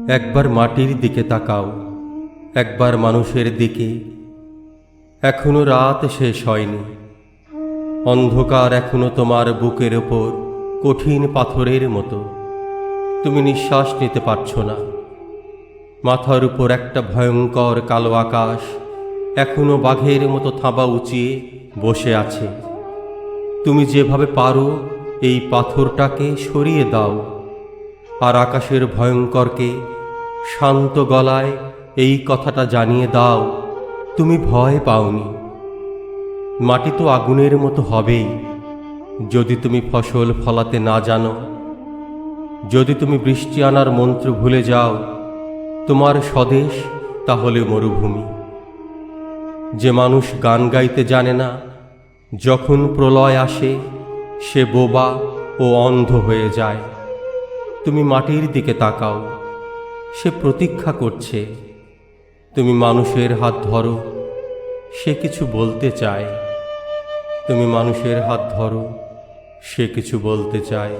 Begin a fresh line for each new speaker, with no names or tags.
একবার মাটির দিকে তাকাও, একবার মানুষের দিকে। এখনো রাত শেষ হয়নি, অন্ধকার এখনো তোমার বুকের ওপর কঠিন পাথরের মতো। তুমি নিঃশ্বাস নিতে পারছো না। মাথার উপর একটা ভয়ঙ্কর কালো আকাশ এখনো বাঘের মতো থাবা উঁচিয়ে বসে আছে। তুমি যেভাবে পারো এই পাথরটাকে সরিয়ে দাও, আর আকাশের ভয়ঙ্করকে শান্ত গলায় এই কথাটা জানিয়ে দাও, তুমি ভয় পাওনি। মাটি তো আগুনের মতো হবেই যদি তুমি ফসল ফলাতে না জানো। যদি তুমি বৃষ্টি আনার মন্ত্র ভুলে যাও, তোমার স্বদেশ তাহলে মরুভূমি। যে মানুষ গান গাইতে জানে না, যখন প্রলয় আসে সে বোবা ও অন্ধ হয়ে যায়। তুমি মাটির দিকে তাকাও, সে প্রতীক্ষা করছে। তুমি মানুষের হাত ধরো, সে কিছু বলতে চায়। তুমি মানুষের হাত ধরো, সে কিছু বলতে চায়।